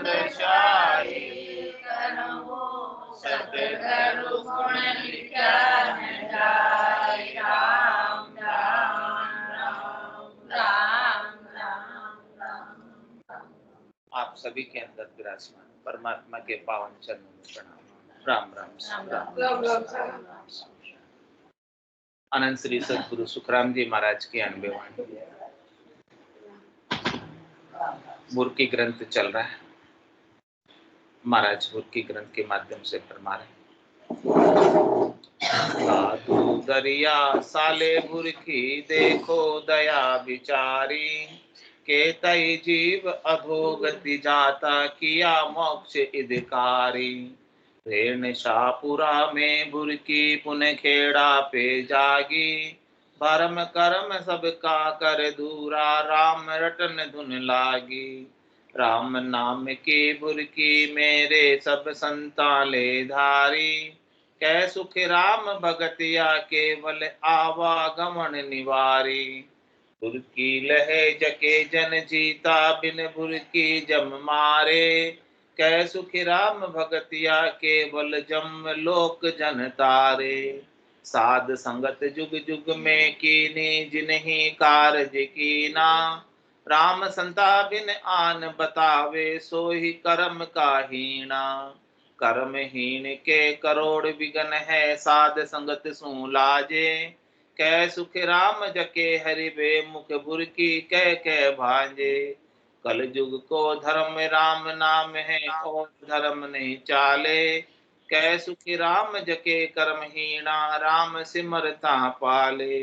शाही करो सतगुरु गुण लिखा न जाय। राम राम राम राम राम राम। आप सभी के अंदर विराजमान परमात्मा के पावन चरणों में प्रणाम। राम राम। अनंत श्री सतगुरु सुखराम जी महाराज के 90 वाणी बुर्की ग्रंथ चल रहा है। महाराज बुर्की ग्रंथ के माध्यम से फरमा रहे साधु दरिया साले बुर्की देखो दया विचारी के तई जीव अधोगति जाता किया मोक्ष इदकारी। रेण शाहपुरा में बुर्की पुन खेड़ा पे जागी भरम करम सबका कर दूरा राम रटन धुन लागी। राम नाम की बुर्की मेरे सब संताले धारी कै सुख राम भगतिया केवल आवागमन निवारी। बुर्की लहे जके जन जीता बिन बुर्की जम मारे कै सुख राम भगतिया केवल जम लोक जन तारे। साध संगत जुग जुग में कीनी जिन्हीं कारज कीना राम संता बिन आन बतावे सोही कर्म का हीना। कर्म हीन के करोड़ विघन है साध संगत सु लाजे कै सुख राम जके हरि बे मुख बुर्की कह कह भांजे। कल युग को धर्म राम नाम है और धर्म नहीं चाले कै सुख राम जके कर्म हीना राम सिमरता पाले।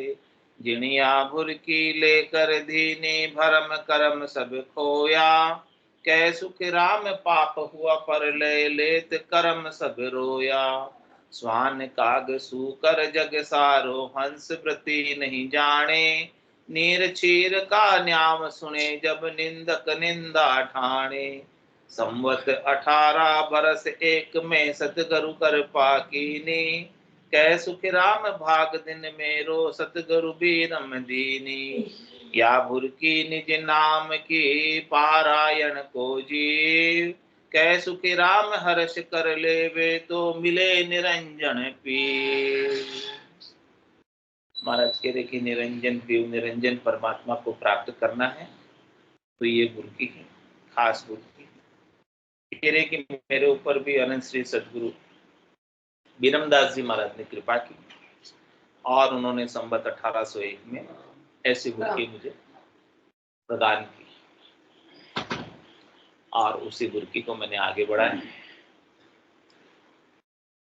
जिनिया बुर्की लेकर दीनी भरम कर्म सब खोया कै सुख राम पाप हुआ पर ले लेत कर्म सब रोया। स्वान काग सूकर जग सारो हंस प्रति नहीं जाने नीर चीर का न्याम सुने जब निंदक निंदा ठाणे। संवत 18 बरस एक में सतगुरु कर पाकीनी कै सुख राम भाग दिन मेरो सतगुरु बीरम दीनी। या बुर्की निज नाम की पारायण को जीव कै सुख राम हर्ष कर लेवे तो मिले निरंजन पीर। महाराज कह रहे कि निरंजन पीव निरंजन परमात्मा को प्राप्त करना है तो ये बुर्की है, खास बुर्की। कह रहे कि मेरे ऊपर भी अनंत श्री सतगुरु बीरमदास जी महाराज ने कृपा की और उन्होंने संवत 1801 में ऐसी बुर्की मुझे प्रदान की और उसी बुर्की को मैंने आगे बढ़ाया।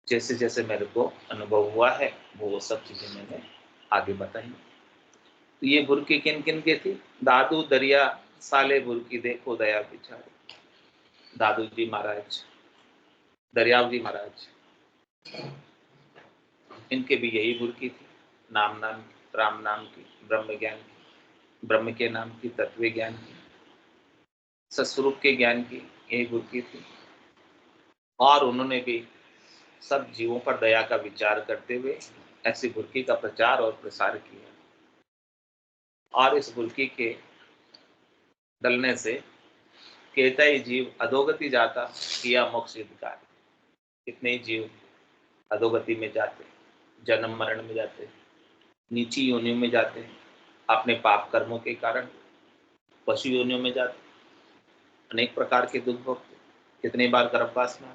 जैसे जैसे मेरे को अनुभव हुआ है वो सब चीजें मैंने आगे बताई। तो ये बुर्की किन किन के थी? दादू दरिया साले बुर्की देखो दया बिचारी। दादू जी महाराज, दरियाव जी महाराज, इनके भी यही बुर्की थी। नाम राम नाम की, ब्रह्म ज्ञान की, ब्रह्म के नाम की, तत्व ज्ञान की, सस्वरूप के ज्ञान की यही बुर्की थी। और उन्होंने भी सब जीवों पर दया का विचार करते हुए ऐसी बुर्की का प्रचार और प्रसार किया। और इस बुर्की के डलने से कहता ही जीव अधोगति जाता किया मोक्ष हितकारी। कितने जीव अधोगति में जाते, जन्म मरण में जाते, नीची योनियों में जाते, अपने पाप कर्मों के कारण पशु योनियों में जाते, अनेक प्रकार के दुख भोगते, कितने बार गर्भवास में,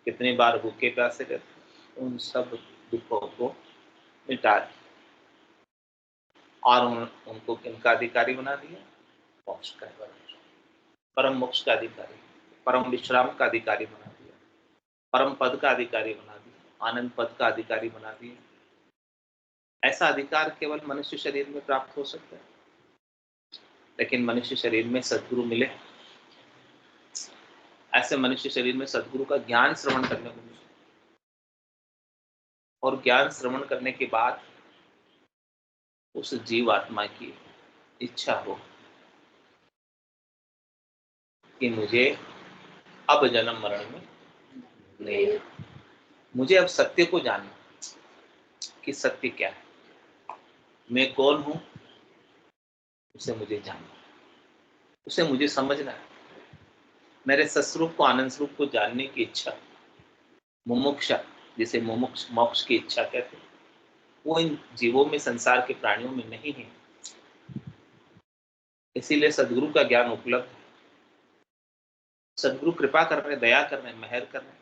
कितने बार भूखे प्यासे रहते। उन सब दुखों को मिटा और उनको किनका अधिकारी बना दिया? मोक्ष का, परम मोक्ष का अधिकारी, परम विश्राम का अधिकारी बना दिया, परम पद का अधिकारी बना दिया, आनंद पद का अधिकारी बना दिया। ऐसा अधिकार केवल मनुष्य शरीर में प्राप्त हो सकता है, लेकिन मनुष्य शरीर में सद्गुरु मिले, ऐसे मनुष्य शरीर में सद्गुरु का ज्ञान श्रवण करने को मिले और ज्ञान श्रवण करने के बाद उस जीव आत्मा की इच्छा हो कि मुझे अब जन्म मरण में नहीं, मुझे अब सत्य को जानना कि सत्य क्या है, मैं कौन हूं, उसे मुझे जानना, उसे मुझे समझना है। मेरे सस्वरूप को, आनंद स्वरूप को जानने की इच्छा, मुमुक्षा, जिसे मुमुक्ष मोक्ष की इच्छा कहते हैं, वो इन जीवों में, संसार के प्राणियों में नहीं है। इसीलिए सदगुरु का ज्ञान उपलब्ध है। सदगुरु कृपा कर रहे, दया कर रहे, मेहर कर रहे,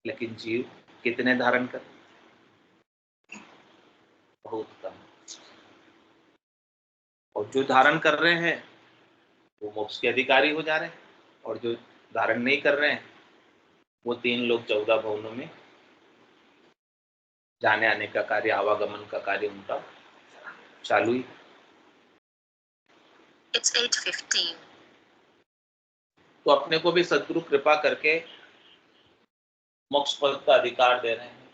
लेकिन जीव कितने धारण कर, बहुत कम। और जो धारण कर रहे हैं वो मोक्ष के अधिकारी हो जा रहे हैं, और जो धारण नहीं कर रहे हैं वो 3 लोग 14 भवनों में जाने आने का कार्य, आवागमन का कार्य उनका चालू ही। It's 8:15। तो अपने को भी सदगुरु कृपा करके मोक्ष पद का अधिकार दे रहे हैं,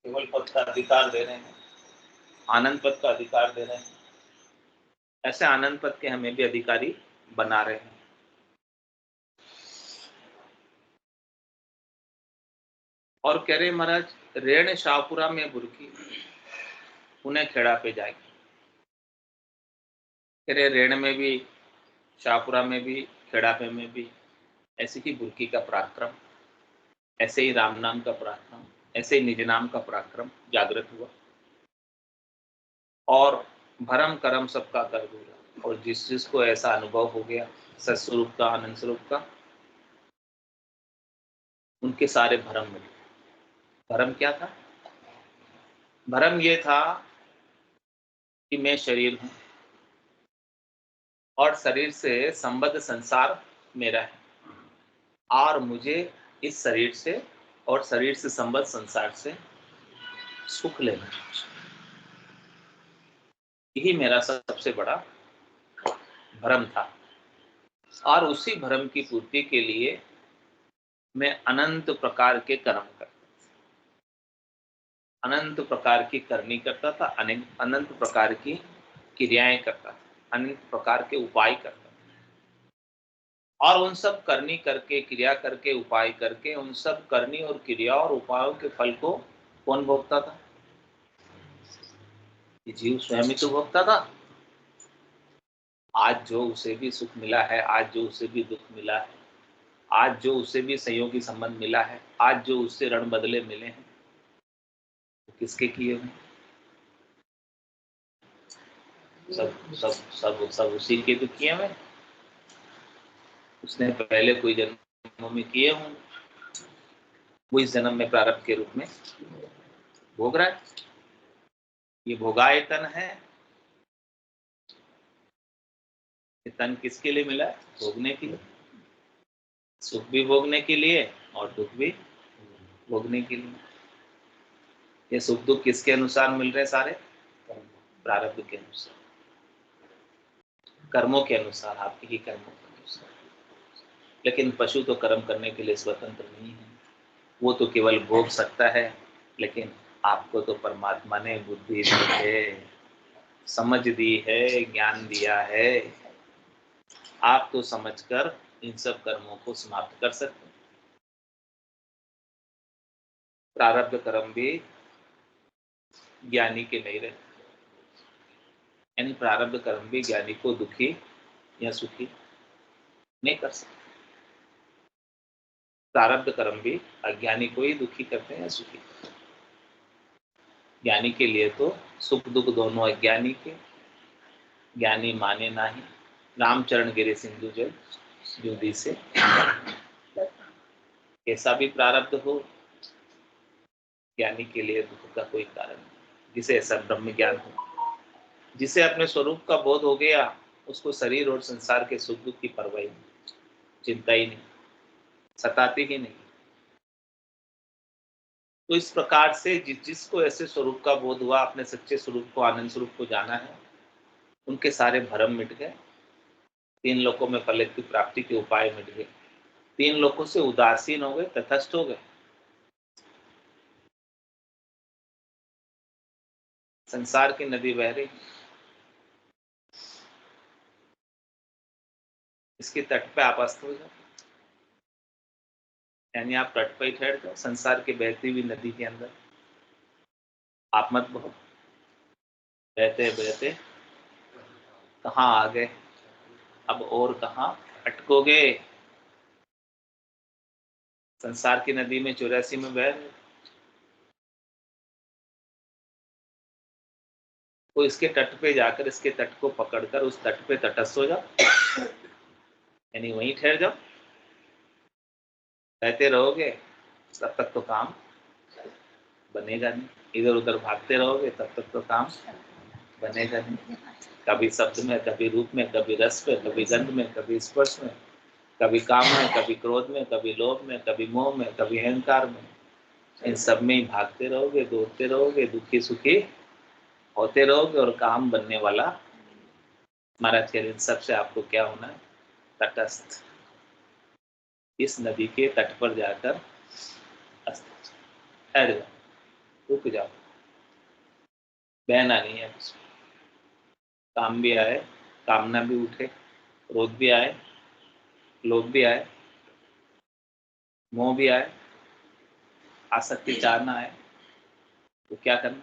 केवल पद का अधिकार दे रहे हैं, आनंद पद का अधिकार दे रहे हैं। ऐसे आनंद पद के हमें भी अधिकारी बना रहे हैं। और कह रहे महाराज, रेण शाहपुरा में बुरकी, उन्हें खेड़ा पे जाएगी। कह रहे रेण में भी, शाहपुरा में भी, खेड़ापे में भी ऐसे ही बुरकी का पराक्रम, ऐसे ही राम नाम का पराक्रम, ऐसे ही निज नाम का पराक्रम जागृत हुआ, और भरम करम सबका कर दूंगा। और जिस जिसको ऐसा अनुभव हो गया सत्स्वरूप का, आनंद स्वरूप का, उनके सारे भरम मिले। भरम क्या था? भरम ये था कि मैं शरीर हूं और शरीर से संबद्ध संसार मेरा है, और मुझे इस शरीर से और शरीर से संबद्ध संसार से सुख लेना, यही मेरा सबसे बड़ा भ्रम था। और उसी भ्रम की पूर्ति के लिए मैं अनंत प्रकार के कर्म करता, अनंत प्रकार की करनी करता था, अनंत प्रकार की क्रियाएं करता था, अनंत प्रकार के उपाय करता था। और उन सब करनी करके, क्रिया करके, उपाय करके, उन सब करनी और क्रिया और उपायों के फल को कौन भोगता था? ये जीव स्वयं ही तो भोगता था। आज जो उसे भी सुख मिला है, आज जो उसे भी दुख मिला है, आज जो उसे भी सहयोगी संबंध मिला है, आज जो उससे ऋण बदले मिले हैं, तो किसके किए हुए? सब सब सब सब उसी के तो किए हुए। उसने पहले कोई जन्मों में किए हों, वो इस जन्म में प्रारब्ध के रूप में भोग रहा है। ये भोगाए तन है। ये तन किसके लिए मिला है? भोगने के लिए। सुख भी भोगने के लिए और दुख भी भोगने के लिए। ये सुख दुख किसके अनुसार मिल रहे? सारे प्रारब्ध के अनुसार, कर्मों के अनुसार, आपके ही कर्मों के अनुसार। लेकिन पशु तो कर्म करने के लिए स्वतंत्र नहीं है, वो तो केवल भोग सकता है। लेकिन आपको तो परमात्मा ने बुद्धि दी है, समझ दी है, ज्ञान दिया है। आप तो समझकर इन सब कर्मों को समाप्त कर सकते हैं। प्रारब्ध कर्म भी ज्ञानी के नहीं रहते, यानी प्रारब्ध कर्म भी ज्ञानी को दुखी या सुखी नहीं कर सकते। प्रारब्ध कर्म भी अज्ञानी को ही दुखी करते हैं या सुखी करते हैं। ज्ञानी के लिए तो सुख दुख दोनों अज्ञानी के, ज्ञानी माने नाही, रामचरण गिरे सिंधु जल जुदी से। कैसा भी प्रारब्ध हो, ज्ञानी के लिए दुख का कोई कारण नहीं। जिसे ऐसा ब्रह्म ज्ञान हो, जिसे अपने स्वरूप का बोध हो गया, उसको शरीर और संसार के सुख दुख की परवाह नहीं, चिंता ही नहीं, सताती ही नहीं। तो इस प्रकार से जिसको ऐसे स्वरूप का बोध हुआ, अपने सच्चे स्वरूप को, आनंद स्वरूप को जाना है, उनके सारे भ्रम मिट गए। 3 लोकों में फल की प्राप्ति के उपाय मिट गए। 3 लोकों से उदासीन हो गए, तटस्थ हो गए। संसार की नदी बह रही, इसके तट पे आप अस्त हो जाओ, यानी आप तट पे ही ठहर जाओ। संसार के बहती हुई नदी के अंदर आप मत बहो। बहते बहते कहाँ आ गए, अब और कहाँ अटकोगे संसार की नदी में 84 में बह रहे। तो इसके तट पे जाकर इसके तट को पकड़कर उस तट पे तटस्थ हो जाओ, यानी वहीं ठहर जाओ। रहते रहोगे तब तक तो काम बनेगा नहीं, इधर उधर भागते रहोगे तब तक तो काम बनेगा नहीं। कभी शब्द में, कभी रूप में, कभी रस में, कभी गंध में, कभी स्पर्श में, कभी काम में, कभी क्रोध में, कभी लोभ में, कभी मोह में, कभी अहंकार में। इन सब में ही भागते रहोगे, दौड़ते रहोगे, दुखी सुखी होते रहोगे और काम बनने वाला। महाराज कह रहे सबसे आपको क्या होना है? तटस्थ। इस नदी के तट पर जाकर ठहर जाओ, रुक जाओ, बहना नहीं है। काम भी आए, कामना भी उठे, क्रोध भी आए, लोभ भी आए, मोह भी आए, आसक्ति चाहना आए, तो क्या करना?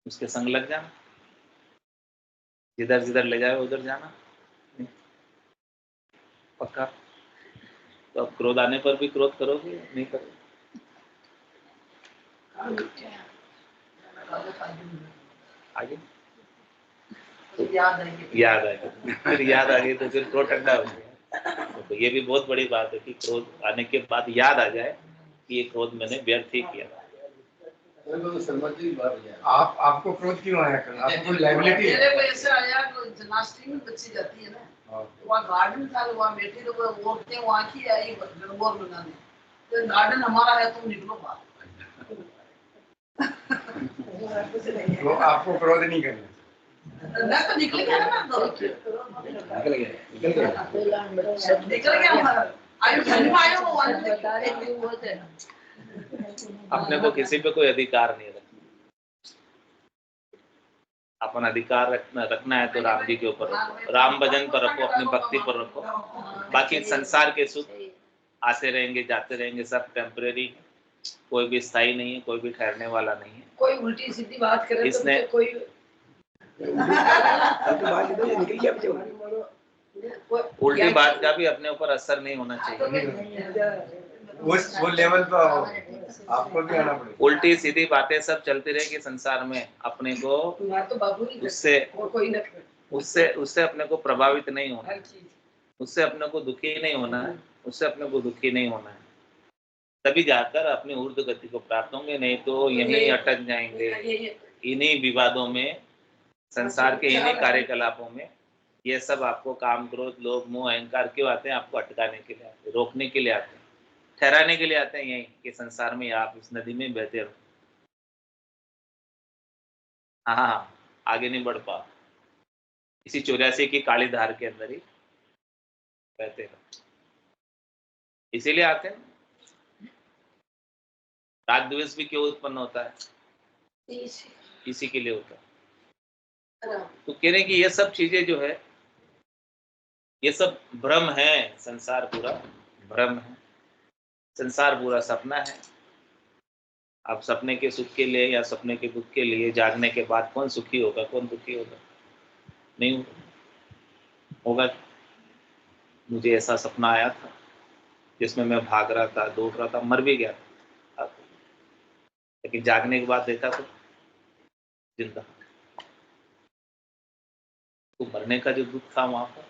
उसके संग लग जाना, जिधर जिधर ले जाए उधर जाना। पक्का? तो अब क्रोध आने पर भी क्रोध करोगे? नहीं करोगे? आगे याद आएगा, फिर याद आ गई तो फिर क्रोध ठंडा हो गया। तो ये भी बहुत बड़ी बात है कि क्रोध आने के बाद याद आ जाए कि ये क्रोध मैंने व्यर्थ ही किया। आपको क्रोध क्यों आया? आपको कोई लायबिलिटी है? मेरे को ऐसे आया जन्माष्टमी में बच्ची जाती है ना, तो वहाँ गार्डन था, वहाँ बैठी तो औरतें वहाँ की आई गणगौर बनाने, तो गार्डन हमारा है, तुम निकलो बाहर। तो आपको क्रोध नहीं करना? मैं तो निकल गया ना, निकल गया। आयु घर में आया वो अपने को किसी पे कोई अधिकार नहीं रखना। अपन अधिकार रखना है तो राम जी के ऊपर रखो, राम भजन पर रखो, अपनी भक्ति पर रखो। बाकी संसार के सुख आते रहेंगे जाते रहेंगे, सब टेम्परेरी, कोई भी स्थायी नहीं है, कोई भी ठहरने वाला नहीं है। कोई उल्टी सीधी बात करे इसने तो कोई उल्टी बात का भी अपने ऊपर असर नहीं होना चाहिए। वो लेवल पर आपको भी आना पड़ेगा। उल्टी सीधी बातें सब चलती रहेगी संसार में, अपने को उससे अपने को प्रभावित नहीं होना, उससे अपने को दुखी नहीं होना है, उससे अपने को दुखी नहीं होना है। तभी जाकर अपनी ऊर्ध्व गति को प्राप्त होंगे, नहीं तो यहीं अटक जाएंगे इन्हीं विवादों में, संसार के इन्हीं कार्यकलापों में। ये सब आपको काम क्रोध लोभ मोह अहंकार क्यों आते हैं? आपको अटकाने के लिए आते हैं, रोकने के लिए आते हैं, ठहराने के लिए आते हैं यहीं कि संसार में आप इस नदी में बहते रहो। हाँ, आगे नहीं बढ़ पा, इसी 84 की काली धार के अंदर ही बहते रहो। इसीलिए आते हैं। राग द्वेष भी क्यों उत्पन्न होता है? इसी के लिए होता है। तो कह रहे हैं कि ये सब चीजें जो है, ये सब भ्रम है, संसार पूरा भ्रम है, संसार पूरा सपना है। आप सपने के सुख के लिए या सपने के दुख के लिए जागने के बाद कौन सुखी होगा, कौन दुखी होगा? नहीं होगा। मुझे ऐसा सपना आया था जिसमें मैं भाग रहा था, दौड़ रहा था, मर भी गया था, लेकिन जागने के बाद देखा तो जिंदा। तो मरने का जो दुख था वहां पर,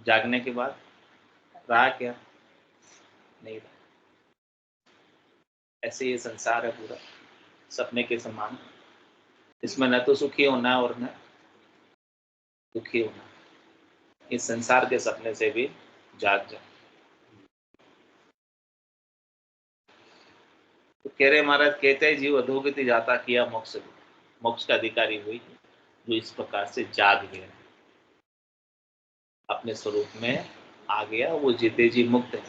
जागने के बाद रहा क्या? नहीं रहा। ऐसे ये संसार है पूरा सपने के समान, इसमें न तो सुखी होना है और न दुखी होना। इस संसार के सपने से भी जाग जाओ। तो कह रहे महाराज, कहते जीव अधोगति जाता किया मोक्ष, मोक्ष का अधिकारी हुई जो इस प्रकार से जाग गया, अपने स्वरूप में आ गया, वो जीते जी मुक्त है।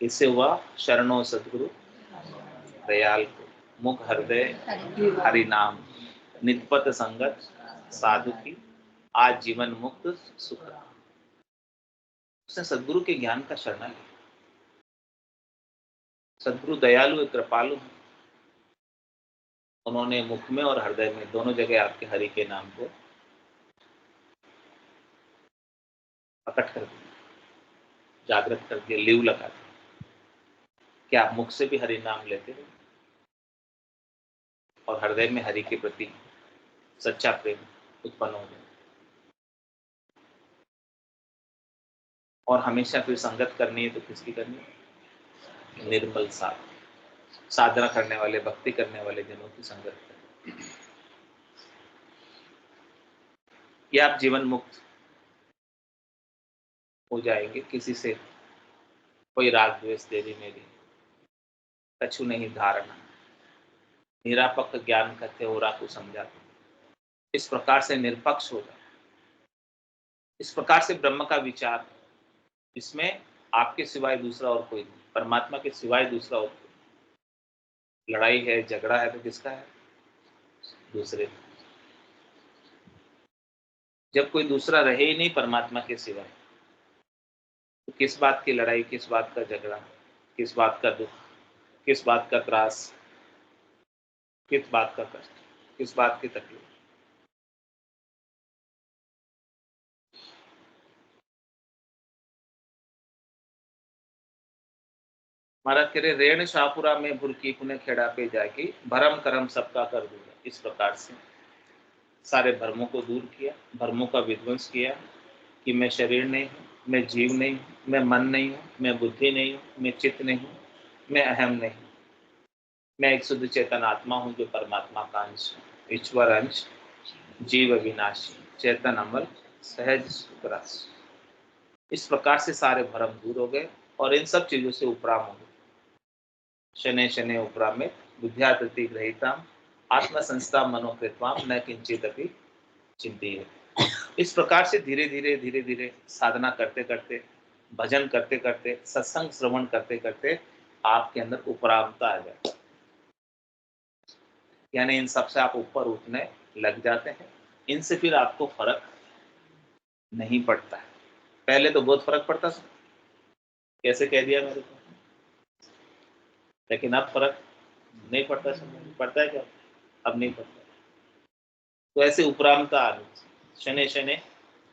इससे हुआ शरणों सदगुरु दयाल को, मुख हृदय हरि नाम, नित्पत संगत साधु की, आज जीवन मुक्त सुख। उसने सदगुरु के ज्ञान का शरण लिया। सदगुरु दयालु कृपालु, उन्होंने मुख में और हृदय में दोनों जगह आपके हरि के नाम को प्रकट कर दिया, जागृत कर दिया, लीव लगा दिया। क्या आप मुख से भी हरि नाम लेते हो और हृदय में हरि के प्रति सच्चा प्रेम उत्पन्न हो गया? और हमेशा फिर संगत करनी है तो किसकी करनी है? निर्मल साधना करने वाले, भक्ति करने वाले जनों की संगत करनी। ये आप जीवन मुक्त हो जाएंगे। किसी से कोई राग द्वेष तेरी मेरी कछु नहीं धारणा, निरापक ज्ञान कहते हो को समझाते। इस प्रकार से निष्पक्ष हो जाए, इस प्रकार से ब्रह्म का विचार, इसमें आपके सिवाय दूसरा और कोई नहीं, परमात्मा के सिवाय दूसरा और कोई। लड़ाई है, झगड़ा है तो किसका है? दूसरे। जब कोई दूसरा रहे ही नहीं परमात्मा के सिवाय, तो किस बात की लड़ाई, किस बात का झगड़ा, किस बात का दुख, किस बात का त्रास, किस बात का कष्ट, किस बात की तकलीफ? महाराज कह रहे रेण शाहपुरा में भुरकी पुणे खेड़ा पे जाके भरम करम सबका कर दूंगा। इस प्रकार से सारे भ्रमों को दूर किया, भ्रमों का विध्वंस किया कि मैं शरीर नहीं हूँ, मैं जीव नहीं हूँ, मैं मन नहीं हूँ, मैं बुद्धि नहीं हूँ, मैं चित्त नहीं हूँ, मैं अहम नहीं हूँ। मैं एक शुद्ध चेतन आत्मा हूँ जो परमात्मा का अंश है, ईश्वर अंश, जीव अविनाशी, चेतन अमल, सहज सुखरस। इस प्रकार से सारे भ्रम दूर हो गए और इन सब चीजों से उपराम हो गए। शनै शनै उपरामे बुद्ध्यादृति ग्रहीताम आत्मसंस्था मनोकृतवाम न किंचित अपि चिंतिये। इस प्रकार से धीरे धीरे धीरे धीरे साधना करते करते, भजन करते करते, सत्संग श्रवण करते करते आपके अंदर उपरामता आ जाए, यानी इन सब से आप ऊपर उठने लग जाते हैं। इनसे फिर आपको फर्क नहीं पड़ता है। पहले तो बहुत फर्क पड़ता था, कैसे कह दिया मेरे को, लेकिन अब फर्क नहीं पड़ता। समझ पड़ता है क्या? अब नहीं पड़ता। तो ऐसे उपरामता आ गई। शनै शनै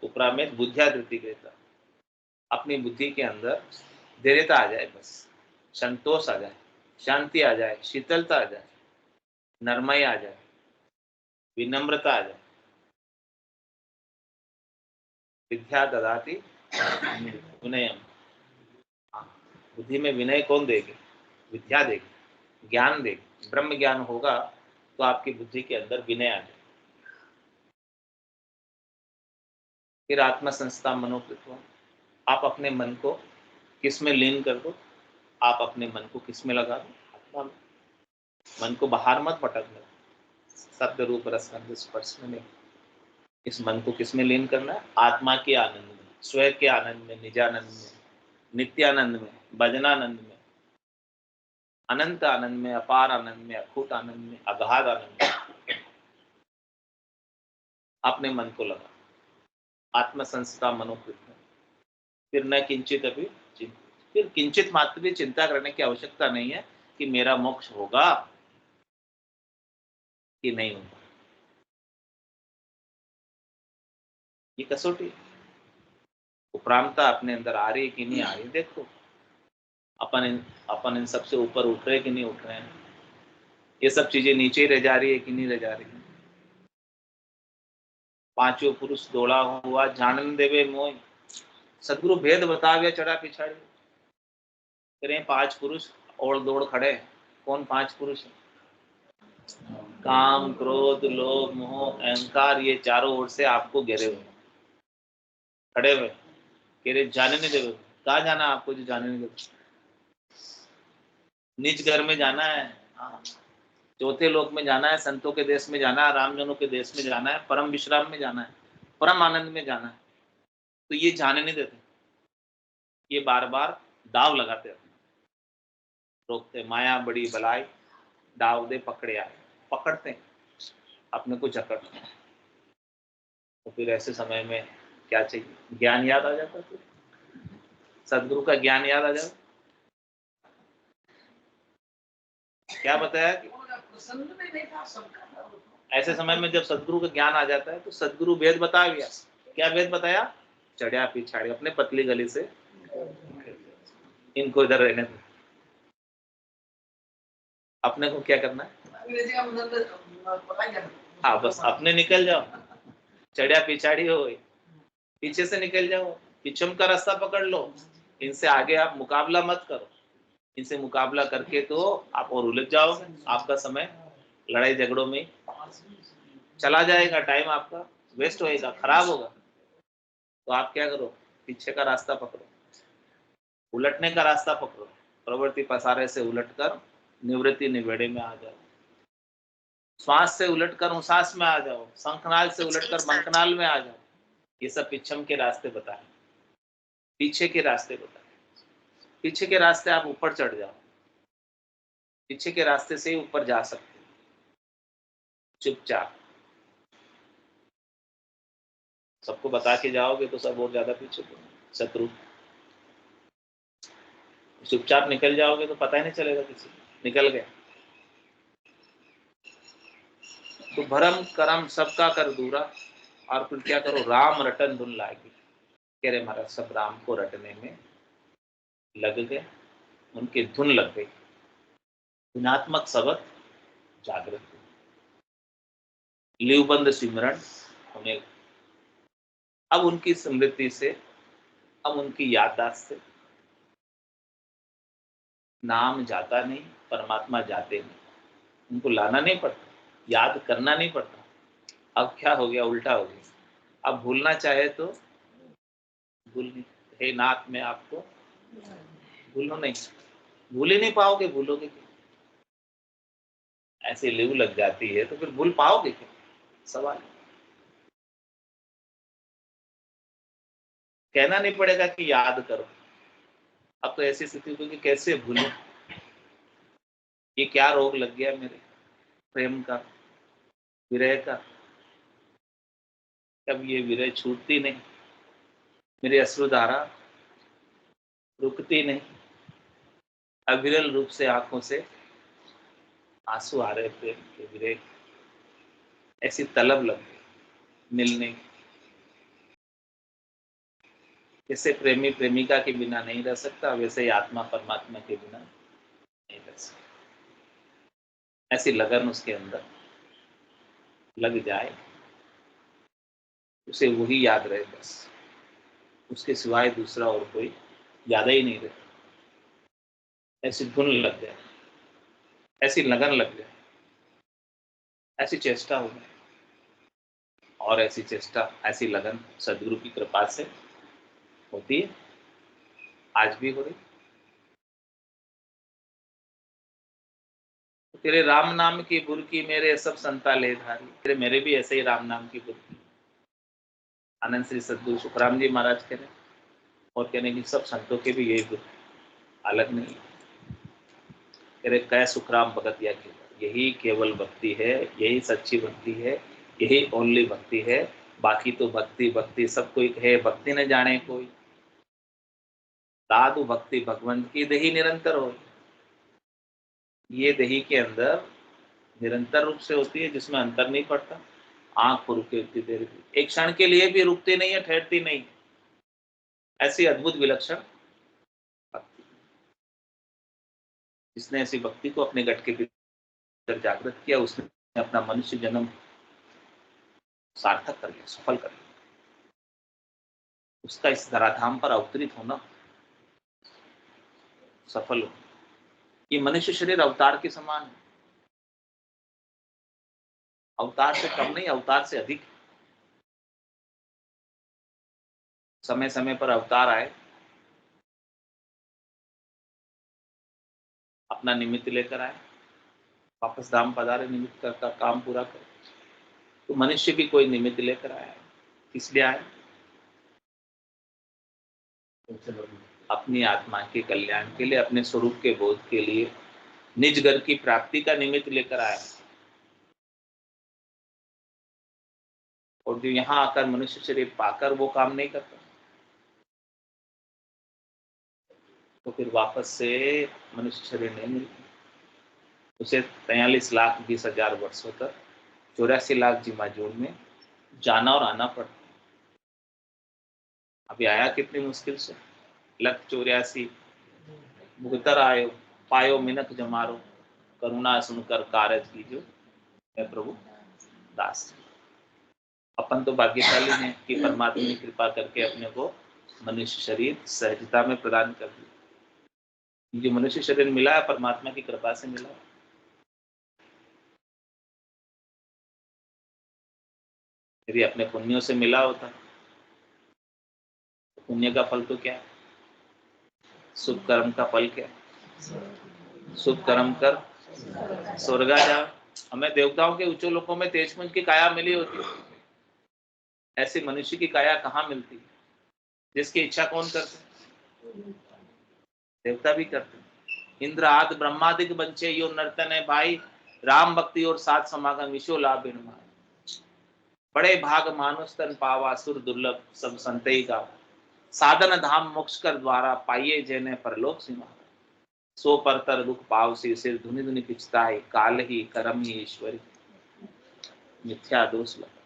उपरामे बुद्धियादृति कहता, अपनी बुद्धि के अंदर धैर्यता आ जाए, बस संतोष आ जाए, शांति आ जाए, शीतलता आ जाए, नरमाई आ जाए, विनम्रता आ जाए। विद्या ददाति विनयम। बुद्धि में विनय कौन देगी? विद्या देगी, ज्ञान देगी। ब्रह्म ज्ञान होगा तो आपकी बुद्धि के अंदर विनय आ जाए। फिर आत्मा संस्था मनोकृत्व, आप अपने मन को किस में लीन कर दो? आप अपने मन को किस में लगा दो? आत्मा में। मन को बाहर मत भटकने, शब्द रूप रस गंध स्पर्श में नहीं। इस मन को किस में लीन करना है? आत्मा के आनंद में, स्वयं के आनंद में, निजानंद में, नित्यानंद में, भजनानंद में, अनंत आनंद में, अपार आनंद में, अखूट आनंद में, अगाध आनंद में अपने मन को लगा। आत्मसंस्था मनोकृत में। फिर न किंचित अभी चिंतित, फिर किंचित मात्र भी चिंता करने की आवश्यकता नहीं है कि मेरा मोक्ष होगा कि नहीं होगा। ये कसौटी, उपरामता अपने अंदर आ रही है कि नहीं आ रही। देखो अपन इन सबसे ऊपर उठ रहे कि नहीं उठ रहे हैं। ये सब चीजें नीचे ही रह जा रही है कि नहीं रह जा रही है। पांचों पुरुष दौड़ा हुआ जानन देवे मोय, सदगुरु भेद बतावे चढ़ा पिछाड़ी। करें पांच पुरुष और दौड़ खड़े। कौन पांच पुरुष है? काम क्रोध लोभ मोह अहंकार, ये चारों ओर से आपको घेरे हुए खड़े हुए, कह रहे जाने नहीं देवे। कहाँ जाना आपको जो जाने नहीं देवे? निज घर में जाना है, हाँ। चौथे लोक में जाना है, संतों के देश में जाना है, रामजनों के देश में जाना है, परम विश्राम में जाना है, परम आनंद में जाना है। तो ये जाने नहीं देते, ये बार बार दाव लगाते हैं, रोकते। माया बड़ी बलाई दाव दे पकड़े आए, पकड़ते हैं, अपने को जकड़ते हैं। तो फिर ऐसे समय में क्या चाहिए? ज्ञान याद आ जाता है। सदगुरु का ज्ञान याद आ जाता। क्या बताया कि ऐसे समय में जब सदगुरु का ज्ञान आ जाता है तो सदगुरु वेद बता गया। क्या वेद बताया? चढ़िया पिछाड़ी अपने पतली गली से इनको इधर रहने दो। अपने को क्या करना है? अंग्रेजी का मतलब पता क्या? हाँ बस अपने निकल जाओ, चढ़िया पिछाड़ी हो गई, पीछे से निकल जाओ, पीछम का रास्ता पकड़ लो। इनसे आगे आप मुकाबला मत करो, इनसे मुकाबला करके तो आप और उलझ जाओगे, आपका समय लड़ाई झगड़ों में चला जाएगा, टाइम आपका वेस्ट होएगा, खराब होगा। तो आप क्या करो, पीछे का रास्ता पकड़ो, उलटने का रास्ता पकड़ो, प्रवृत्ति पसारे से उलटकर निवृत्ति निवेड़े में आ जाओ, श्वास से उलटकर सांस में आ जाओ, शंखनाल से उलटकर मंखनाल में आ जाओ। ये सब पिछम के रास्ते बताए, पीछे के रास्ते बताए। पीछे के रास्ते आप ऊपर चढ़ जाओ, पीछे के रास्ते से ही ऊपर जा सकते हो चुपचाप। सबको बता के जाओगे तो सब और ज्यादा पीछे शत्रु, चुपचाप निकल जाओगे तो पता ही नहीं चलेगा किसी, निकल गए। तो भरम करम सबका कर दूरा, और फिर क्या करो, राम रटन धुन लागी। कह रहे महाराज सब राम को रटने में लग गए, उनकी धुन लग गई, गुणात्मक सबक जागृत हुई, लिवबंद सिमरन होने। अब उनकी स्मृति से, अब उनकी याददाश्त से नाम जाता नहीं, परमात्मा जाते नहीं, उनको लाना नहीं पड़ता, याद करना नहीं पड़ता। अब क्या हो गया, उल्टा हो गया। अब भूलना चाहे तो भूल नहीं, हे नाथ में आपको भूलो नहीं, भूल ही नहीं पाओगे, भूलोगे क्या? ऐसी लिव लग जाती है तो फिर भूल पाओगे क्या, सवाल। कहना नहीं पड़ेगा कि याद करो। अब तो ऐसी स्थिति होगी कि कैसे भूलूं, ये क्या रोग लग गया मेरे प्रेम का, विरह का, अब ये विरह छूटती नहीं, मेरी अश्रुधारा रुकती नहीं, अविरल रूप से आंखों से आंसू आ रहे प्रेम के, विरह, ऐसी तलब लग गई मिलने की। जैसे प्रेमी प्रेमिका के बिना नहीं रह सकता, वैसे ही आत्मा परमात्मा के बिना नहीं रह सकता। ऐसी लगन उसके अंदर लग जाए, उसे वही याद रहे बस, उसके सिवाय दूसरा और कोई याद ही नहीं रहे। ऐसी धुन लग जाए, ऐसी लगन लग जाए, ऐसी चेष्टा हो जाए। और ऐसी चेष्टा, ऐसी लगन सदगुरु की कृपा से होती है, आज भी हो रही। तेरे राम नाम की बुरकी मेरे सब संता ले धारी, तेरे मेरे भी ऐसे ही राम नाम की बुरकी। आनंद श्री सदगुरु सुखराम जी महाराज कह रहे, और कहने की सब संतों के भी यही बुरकी, अलग नहीं। तेरे कै सुखराम भगत या केवल, यही केवल भक्ति है, यही सच्ची भक्ति है, यही ओनली भक्ति है। बाकी तो भक्ति भक्ति सब कोई है, भक्ति न जाने कोई, साधु भक्ति भगवंत की दही निरंतर हो। ये दही के अंदर निरंतर रूप से होती है, जिसमें अंतर नहीं पड़ता। आंख को रुके उतनी देर भी, एक क्षण के लिए भी रुकती नहीं है, ठहरती नहीं। ऐसी अद्भुत विलक्षण भक्ति, जिसने ऐसी भक्ति को अपने गट के भीतर जागृत किया, उसने अपना मनुष्य जन्म सार्थक कर लिया, सफल कर लिया। उसका इस धराधाम पर अवतरित होना सफल हो। ये मनुष्य शरीर अवतार के समान है, अवतार से कम नहीं, अवतार से अधिक। समय समय पर अवतार आए, अपना निमित्त लेकर आए, वापस धाम पधारे, निमित्त का काम पूरा करे। तो मनुष्य भी कोई निमित्त लेकर आया, इसलिए आया अपनी आत्मा के कल्याण के लिए, अपने स्वरूप के बोध के लिए, निज घर की प्राप्ति का निमित्त लेकर आया। और जो यहाँ आकर मनुष्य शरीर पाकर वो काम नहीं करता, तो फिर वापस से मनुष्य शरीर नहीं मिलता। उसे 43,20,000 वर्षों तक 84 लाख जीवाजून में जाना और आना पड़ता। अभी आया कितनी मुश्किल से, 184 भुगतर आयो पायो मिनक जमारो, करुणा सुनकर कारज कीजो मैं प्रभु दास। अपन तो भाग्यशाली हैं कि परमात्मा ने कृपा करके अपने को मनुष्य शरीर सहजता में प्रदान कर दिया। जो मनुष्य शरीर मिला है परमात्मा की कृपा से मिला है। यदि अपने पुण्यों से मिला होता, पुण्य का फल तो क्या है? शुभ कर्म का फल क्या है? शुभ कर्म कर स्वर्गा जा। हमें देवताओं के उच्च लोकों में तेजपुंज की काया मिली होती, ऐसी मनुष्य की काया कहाँ मिलती, जिसकी इच्छा कौन करते? देवता भी करते। इंद्र आदि ब्रह्मादिक बंचे यो नर्तन है भाई, राम भक्ति और साथ समागम विशो लाभ बड़े भाग मानुष तन पावा, सुर दुर्लभ सब संतई का, साधन धाम मोक्ष कर द्वारा पाइये जेने परलोक सीमा, सो परतर दुख पाव से सिर धुनि धुनि पिछता है, काल ही करम ही ईश्वरी मिथ्या दोष लगा।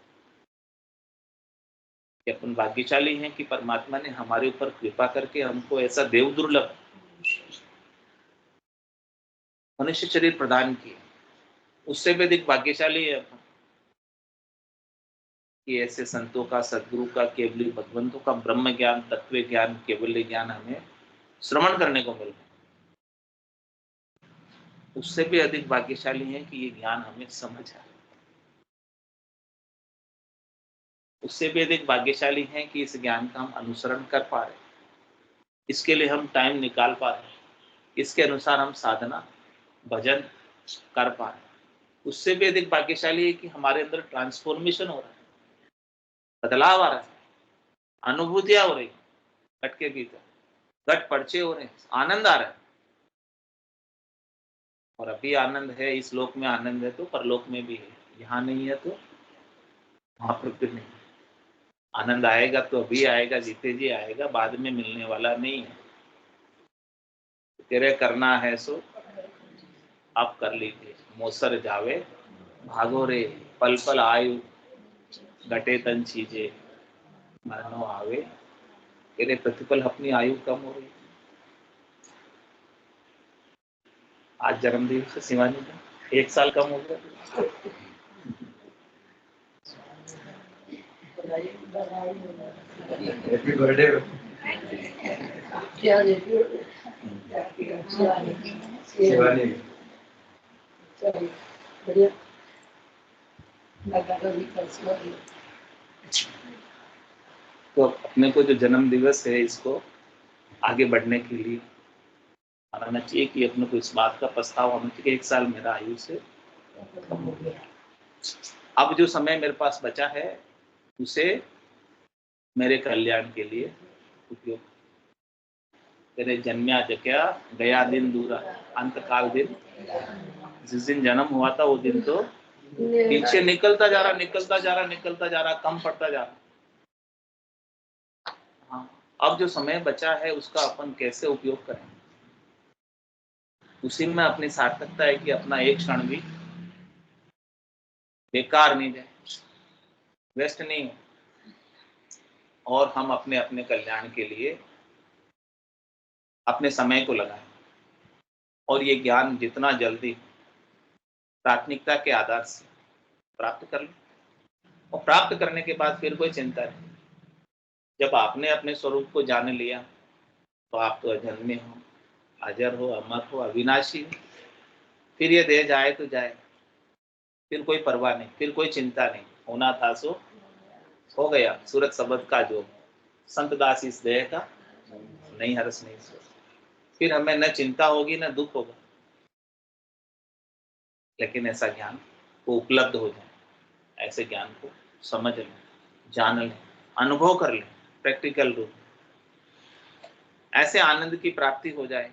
कि अपन भाग्यशाली हैं कि परमात्मा ने हमारे ऊपर कृपा करके हमको ऐसा देव दुर्लभ मनुष्य शरीर प्रदान किया। उससे भी अधिक भाग्यशाली है अपन कि ऐसे संतों का, सदगुरु का, केवली भगवंतों का ब्रह्म ज्ञान, तत्व ज्ञान, केवल्य ज्ञान हमें श्रवण करने को मिल रहा है। उससे भी अधिक भाग्यशाली है कि ये ज्ञान हमें समझ आए। उससे भी अधिक भाग्यशाली है कि इस ज्ञान का हम अनुसरण कर पा रहे, इसके लिए हम टाइम निकाल पा रहे, इसके अनुसार हम साधना भजन कर पा रहे। उससे भी अधिक भाग्यशाली है कि हमारे अंदर ट्रांसफॉर्मेशन हो रहा है, बदलाव आ रहा है, अनुभूतियां हो रही, घट के भीतर घट पर्चे हो रहे हैं, आनंद आ रहा है। और अभी आनंद है, इस लोक में आनंद है तो परलोक में भी है, यहाँ नहीं है तो वहां पर भी नहीं। आनंद आएगा तो अभी आएगा, जीते जी आएगा, बाद में मिलने वाला नहीं है। तेरे करना है सो आप कर लीजिए, मोसर जावे भागो रे, पल पल आयु घटे तन चीजे मरनो आवे। तेरे प्रतिपल अपनी आयु कम हो रही। आज जन्मदिन से शिवानी का 1 साल कम हो गया। Happy birthday. क्या देखिए शिवानी चलिए बढ़िया लगा तो अपने को जो जन्म दिवस है इसको आगे बढ़ने के लिए मानना चाहिए कि अपने को इस बात का पछतावा होना चाहिए कि 1 साल मेरा आयु से कम हो गया। अब जो समय मेरे पास बचा है उसे मेरे कल्याण के लिए उपयोग। तेरे जन्म्या जक्या गया दिन दूरा, अंत काल दिन। जिस दिन जन्म हुआ था वो दिन तो पीछे निकलता जा रहा, कम पड़ता जा रहा। हाँ, अब जो समय बचा है उसका अपन कैसे उपयोग करें, उसी में अपनी सार्थकता है कि अपना एक क्षण भी बेकार नहीं जाए, वेस्ट नहीं हो, और हम अपने अपने कल्याण के लिए अपने समय को लगाएं। और ये ज्ञान जितना जल्दी प्राथमिकता के आधार से प्राप्त कर लें, और प्राप्त करने के बाद फिर कोई चिंता नहीं। जब आपने अपने स्वरूप को जान लिया तो आप तो अजन्मे हो, अजर हो, अमर हो, अविनाशी हो। फिर ये देह जाए तो जाए, फिर कोई परवाह नहीं, फिर कोई चिंता नहीं। होना था सो हो गया, सूरत शब्द का जो संत दास इस देह का नहीं हर्ष नहीं सो। फिर हमें न चिंता होगी न दुख होगा, लेकिन ऐसा ज्ञान को उपलब्ध हो जाए, ऐसे ज्ञान को समझ लें, जान लें, अनुभव कर लें प्रैक्टिकल रूप, ऐसे आनंद की प्राप्ति हो जाए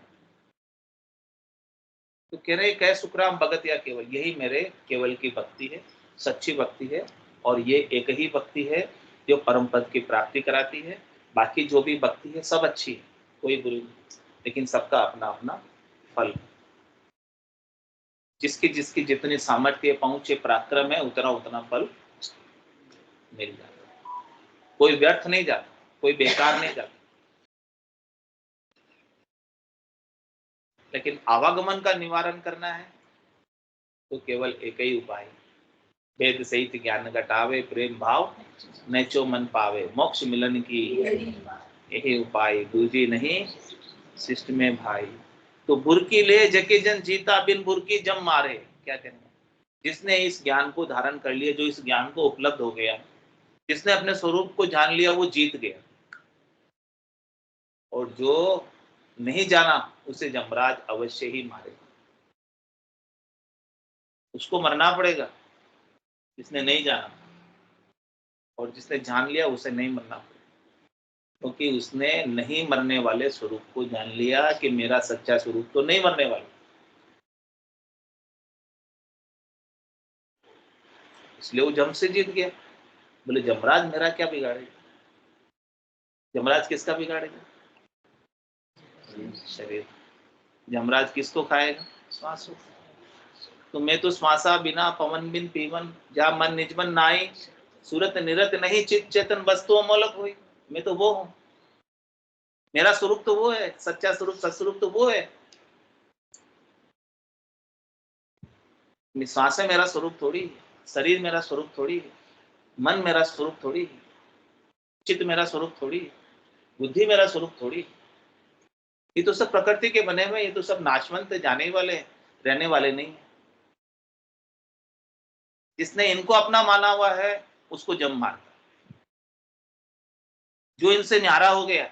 तो कह रहे कह सुखराम भगत या केवल, यही मेरे केवल की भक्ति है, सच्ची भक्ति है। और ये एक ही भक्ति है जो परम पद की प्राप्ति कराती है। बाकी जो भी भक्ति है सब अच्छी है, कोई बुरी नहीं, लेकिन सबका अपना अपना फल। जिसकी जिसकी जितनी सामर्थ्य पहुंचे पराक्रम है, उतना उतना फल मिल जाता, कोई व्यर्थ नहीं जाता, कोई बेकार नहीं जाता। लेकिन आवागमन का निवारण करना है तो केवल एक ही उपाय, वेद सहित ज्ञान घटावे, प्रेम भाव नैचो मन पावे, मोक्ष मिलन की यही उपाय, दूजी नहीं शिष्ट में भाई। तो बुरकी ले जके जन जीता, बिन बुरकी जम मारे। क्या कहना, जिसने इस ज्ञान को धारण कर लिया, जो इस ज्ञान को उपलब्ध हो गया, जिसने अपने स्वरूप को जान लिया, वो जीत गया। और जो नहीं जाना उसे जमराज अवश्य ही मारेगा, उसको मरना पड़ेगा जिसने नहीं जाना, और जिसने जान लिया उसे नहीं मरना पड़ेगा, क्योंकि उसने नहीं मरने वाले स्वरूप को जान लिया कि मेरा सच्चा स्वरूप तो नहीं मरने वाला। इसलिए वो जम से जीत गया। बोले जमराज मेरा क्या बिगाड़ेगा? जमराज किसका बिगाड़ेगा? शरीर। जमराज किसको खाएगा? श्वास। तो मैं तो श्वासा बिना पवन बिन पीवन, जा मन निजमन नाई, सूरत निरत नहीं चित चेतन वस्तु अमोलक हुई। मैं तो वो हूं, मेरा स्वरूप तो वो है, सच्चा स्वरूप सत्स्वरूप तो वो है। श्वास है मेरा स्वरूप थोड़ी है, शरीर मेरा स्वरूप थोड़ी है, मन मेरा स्वरूप थोड़ी है, चित्त मेरा स्वरूप थोड़ी है, बुद्धि मेरा स्वरूप थोड़ी है। ये तो सब प्रकृति के बने हुए, ये तो सब नाशवंत जाने वाले, रहने वाले नहीं है। जिसने इनको अपना माना हुआ है उसको जम मारता, जो इनसे न्यारा हो गया,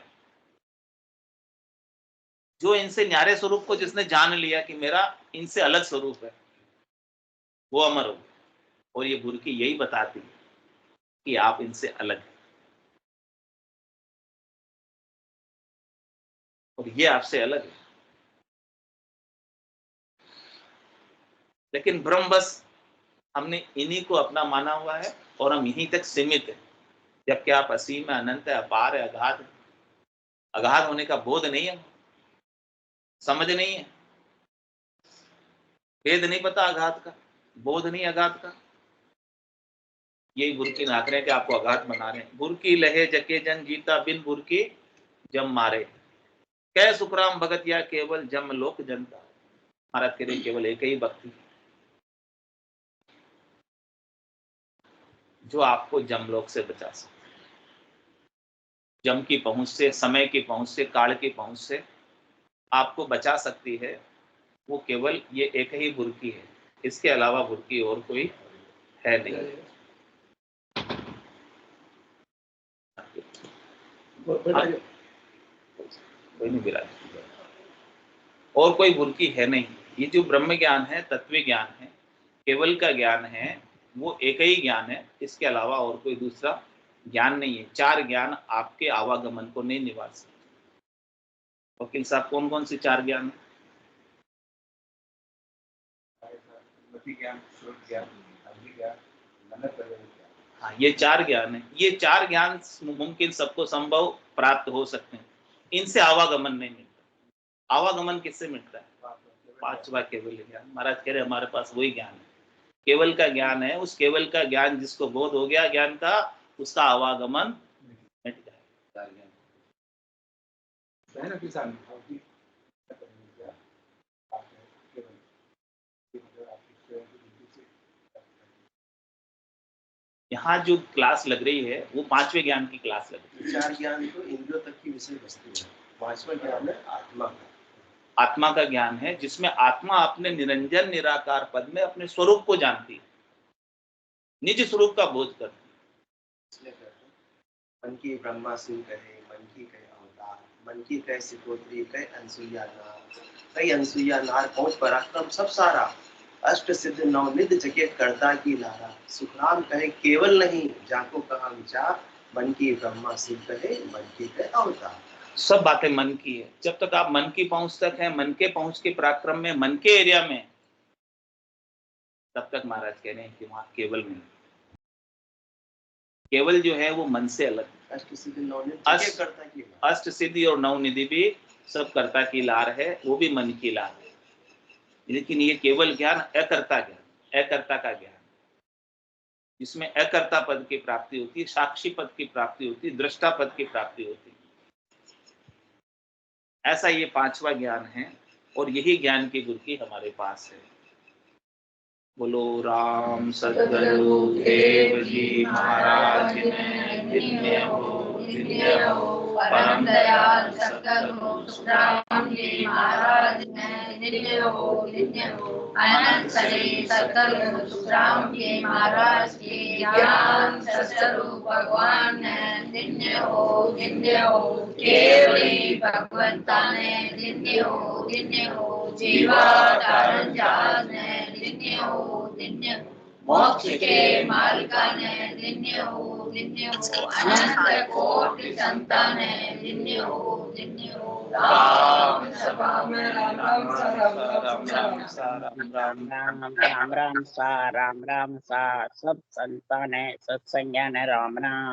जो इनसे न्यारे स्वरूप को जिसने जान लिया कि मेरा इनसे अलग स्वरूप है, वो अमर हो गया। और ये बुरकी यही बताती है कि आप इनसे अलग हैं और ये आपसे अलग है। लेकिन भ्रम बस हमने इन्हीं को अपना माना हुआ है और हम यहीं तक सीमित है, जबकि आप असीम है, अनंत है, अपार है, अगाध है। अगाध होने का बोध नहीं है, समझ नहीं है, भेद नहीं पता अगाध का, बोध नहीं अगाध का। यही बुरकी नाक रहे हैं कि आपको अगाध बना रहे हैं। बुरकी लहे जके जन जीता, बिन बुरकी जम मारे, कै सुखराम भगत या केवल जम लोक जनता। महाराज के लिए केवल एक ही भक्ति जो आपको जमलोक से बचा सकती, जम की पहुंच से, समय की पहुंच से, काल की पहुंच से आपको बचा सकती है, वो केवल ये एक ही बुरकी है। इसके अलावा बुरकी और कोई है नहीं। कोई नहीं विराज, और कोई बुरकी है नहीं। ये जो ब्रह्म ज्ञान है, तत्व ज्ञान है, केवल का ज्ञान है, वो एक ही ज्ञान है। इसके अलावा और कोई दूसरा ज्ञान नहीं है। चार ज्ञान आपके आवागमन को नहीं निवार सकते। वकील साहब, कौन कौन से चार ज्ञान है? हाँ, ये चार ज्ञान है। ये चार ज्ञान मुमकिन सबको संभव प्राप्त हो सकते हैं, इनसे आवागमन नहीं मिलता। आवागमन किससे मिलता है? पांचवा केवल ज्ञान। महाराज कह रहे हमारे पास वही ज्ञान है, केवल का ज्ञान है। उस केवल का ज्ञान जिसको बोध हो गया ज्ञान का, उसका आवागमन मिट जाए। यहाँ जो क्लास लग रही है वो पांचवें ज्ञान की क्लास लग रही है। चार ज्ञान तो इंद्रियों तक की विषय वस्तु है। पांचवा ज्ञान है आत्मा का। आत्मा का ज्ञान है जिसमें आत्मा अपने निरंजन निराकार पद में अपने स्वरूप को जानती है, निज स्वरूप का बोध करती है। इसलिए कहते हैं मन की ब्रह्मासुर कहे, मन की कहे अवतार, मन की कहे सिकोत्री, कहे अनसुईया नार, कई अनसुईया नार पहुंच पराक्रम सब सारा, अष्ट सिद्ध नवनिध जके करता की लारा, सुखराम कहे केवल नहीं जाको कहा विचार, मन की ब्रह्मासुर कहे, मन की कहे अवतार। सब बातें मन की है। जब तक आप मन की पहुंच तक है, मन के पहुंच के पराक्रम में, मन के एरिया में, तब तक महाराज कह रहे हैं कि वहां केवल नहीं। केवल जो है वो मन से अलग है। अष्ट सिद्धि और नवनिधि भी सब कर्ता की लार है, वो भी मन की लार है। लेकिन ये केवल ज्ञान अकर्ता ज्ञान, अकर्ता का ज्ञान, जिसमें अकर्ता पद की प्राप्ति होती है, साक्षी पद की प्राप्ति होती है, दृष्टा पद की प्राप्ति होती है। ऐसा ये पांचवा ज्ञान है और यही ज्ञान की गुरकी हमारे पास है। बोलो राम सद्गुरु देव जी महाराज नित्य हो परम दयाल सद्गुरु सुखराम जी महाराज नित्य हो अनंत श्री सद्गुरु सुखराम जी महाराज की ज्ञान स्वरूप भगवान नित्य हो केवली भगवंता ने नित्य हो जीवा कारण जहाज ने नित्य हो मोक्ष के मालिका ने नित्य हो अनंत कोटि संतान ने नित्य हो राम सभा में राम राम सा सब संतान है सत्संज्ञान है राम नाम।